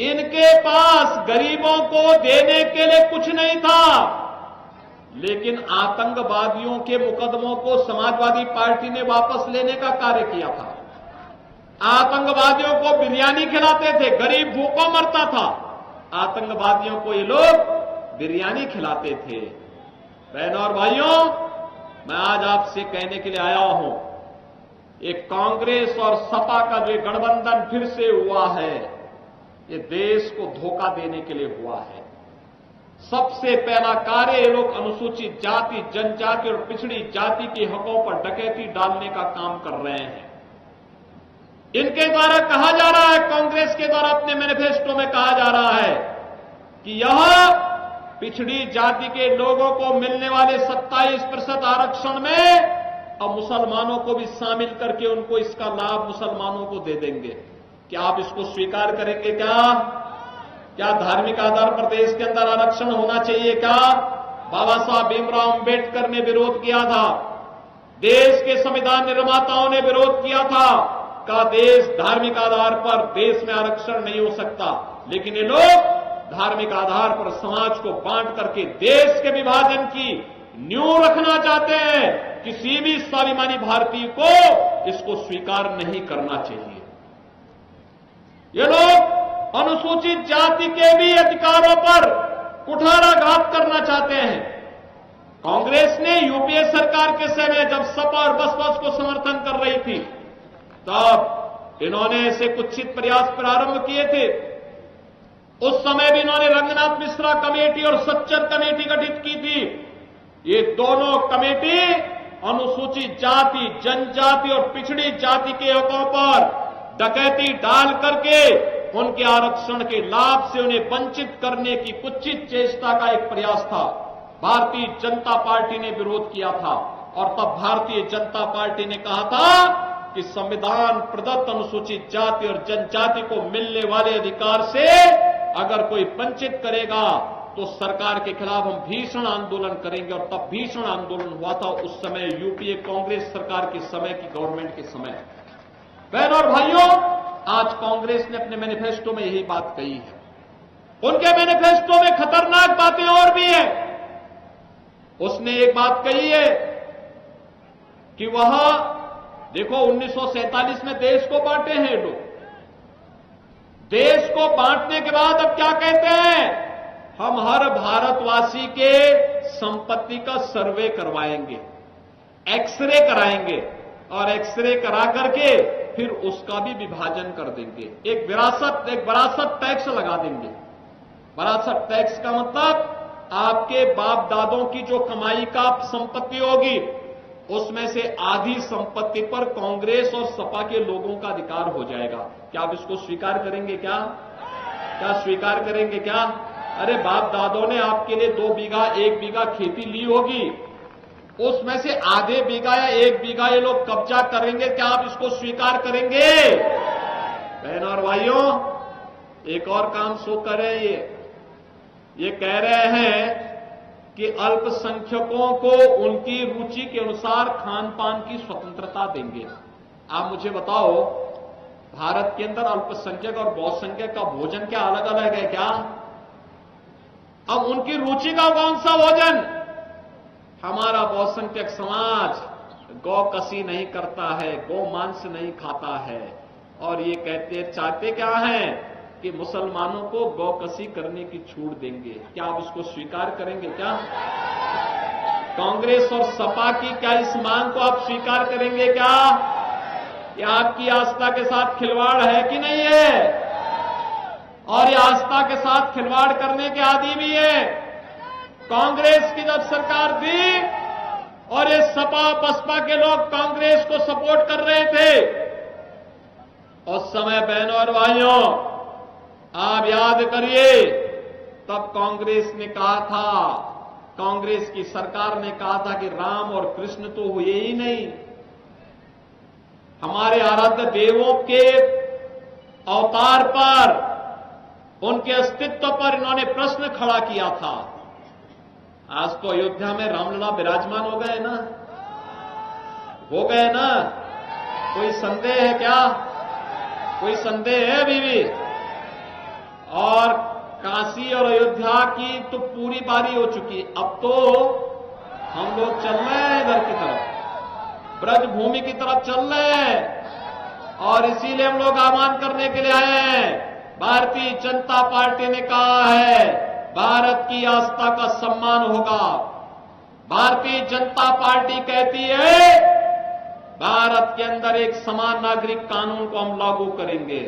इनके पास गरीबों को देने के लिए कुछ नहीं था, लेकिन आतंकवादियों के मुकदमों को समाजवादी पार्टी ने वापस लेने का कार्य किया था। आतंकवादियों को बिरयानी खिलाते थे, गरीब भूखों मरता था, आतंकवादियों को ये लोग बिरयानी खिलाते थे। बहनों और भाइयों, मैं आज आपसे कहने के लिए आया हूं, ये कांग्रेस और सपा का जो गठबंधन फिर से हुआ है, ये देश को धोखा देने के लिए हुआ है। सबसे पहला कार्य ये लोग अनुसूचित जाति, जनजाति और पिछड़ी जाति के हकों पर डकैती डालने का काम कर रहे हैं। इनके द्वारा कहा जा रहा है, कांग्रेस के द्वारा अपने मैनिफेस्टो में कहा जा रहा है कि यह पिछड़ी जाति के लोगों को मिलने वाले 27% आरक्षण में अब मुसलमानों को भी शामिल करके उनको इसका लाभ मुसलमानों को दे देंगे। क्या आप इसको स्वीकार करेंगे? क्या धार्मिक आधार पर देश के अंदर आरक्षण होना चाहिए? क्या बाबा साहब भीमराव अंबेडकर ने विरोध किया था, देश के संविधान निर्माताओं ने विरोध किया था, का देश धार्मिक आधार पर देश में आरक्षण नहीं हो सकता, लेकिन ये लोग धार्मिक आधार पर समाज को बांट करके देश के विभाजन की नींव रखना चाहते हैं। किसी भी स्वाभिमानी भारतीय को इसको स्वीकार नहीं करना चाहिए। ये लोग अनुसूचित जाति के भी अधिकारों पर कुठाराघात करना चाहते हैं। कांग्रेस ने यूपीए सरकार के समय जब सपा और बसपा को समर्थन कर रही थी, तब इन्होंने ऐसे कुत्सित प्रयास प्रारंभ किए थे। उस समय भी इन्होंने रंगनाथ मिश्रा कमेटी और सच्चर कमेटी गठित की थी। ये दोनों कमेटी अनुसूचित जाति, जनजाति और पिछड़ी जाति के हकों पर डकैती डाल करके उनके आरक्षण के लाभ से उन्हें वंचित करने की कुत्सित चेष्टा का एक प्रयास था। भारतीय जनता पार्टी ने विरोध किया था और तब भारतीय जनता पार्टी ने कहा था कि संविधान प्रदत्त अनुसूचित जाति और जनजाति को मिलने वाले अधिकार से अगर कोई वंचित करेगा तो सरकार के खिलाफ हम भीषण आंदोलन करेंगे। और तब भीषण आंदोलन हुआ था उस समय यूपीए कांग्रेस सरकार के समय की, गवर्नमेंट के समय। बहनों और भाइयों, आज कांग्रेस ने अपने मैनिफेस्टो में यही बात कही है। उनके मैनिफेस्टो में खतरनाक बातें और भी है। उसने एक बात कही है कि वह देखो 1947 में देश को बांटे हैं लोग, देश को बांटने के बाद अब क्या कहते हैं, हम हर भारतवासी के संपत्ति का सर्वे करवाएंगे, एक्सरे कराएंगे और एक्सरे करा करके फिर उसका भी विभाजन कर देंगे। एक विरासत टैक्स लगा देंगे। विरासत टैक्स का मतलब आपके बाप दादों की जो कमाई का संपत्ति होगी उसमें से आधी संपत्ति पर कांग्रेस और सपा के लोगों का अधिकार हो जाएगा। क्या आप इसको स्वीकार करेंगे? क्या स्वीकार करेंगे? क्या अरे बाप दादों ने आपके लिए 2 बीघा 1 बीघा खेती ली होगी, उसमें से आधे बीघा या 1 बीघा ये लोग कब्जा करेंगे। क्या आप इसको स्वीकार करेंगे? बहनों और भाइयों, एक और काम सो कर रहे हैं, ये कह रहे हैं कि अल्पसंख्यकों को उनकी रुचि के अनुसार खान पान की स्वतंत्रता देंगे। आप मुझे बताओ, भारत के अंदर अल्पसंख्यक और बहुसंख्यक का भोजन क्या अलग अलग है? क्या अब उनकी रुचि का कौन सा भोजन? हमारा बहुसंख्यक समाज गौ कसी नहीं करता है, गौ मांस नहीं खाता है, और ये चाहते क्या है कि मुसलमानों को गौ कसी करने की छूट देंगे। क्या आप इसको स्वीकार करेंगे? क्या कांग्रेस और सपा की क्या इस मांग को आप स्वीकार करेंगे? क्या ये आपकी आस्था के साथ खिलवाड़ है कि नहीं है? और ये आस्था के साथ खिलवाड़ करने के आदी भी है। कांग्रेस की जब सरकार थी और ये सपा बसपा के लोग कांग्रेस को सपोर्ट कर रहे थे, उस समय बहनों और भाइयों आप याद करिए, तब कांग्रेस ने कहा था, कांग्रेस की सरकार ने कहा था कि राम और कृष्ण तो हुए ही नहीं, हमारे आराध्य देवों के अवतार पर, उनके अस्तित्व पर इन्होंने प्रश्न खड़ा किया था। आज तो अयोध्या में रामलला विराजमान हो गए ना, हो गए ना? कोई संदेह है क्या? कोई संदेह है अभी भी? और काशी और अयोध्या की तो पूरी बारी हो चुकी। अब तो हम लोग चल रहे हैं इधर की तरफ, ब्रज भूमि की तरफ चल रहे हैं। और इसीलिए हम लोग आह्वान करने के लिए आए हैं। भारतीय जनता पार्टी ने कहा है भारत की आस्था का सम्मान होगा। भारतीय जनता पार्टी कहती है भारत के अंदर एक समान नागरिक कानून को हम लागू करेंगे।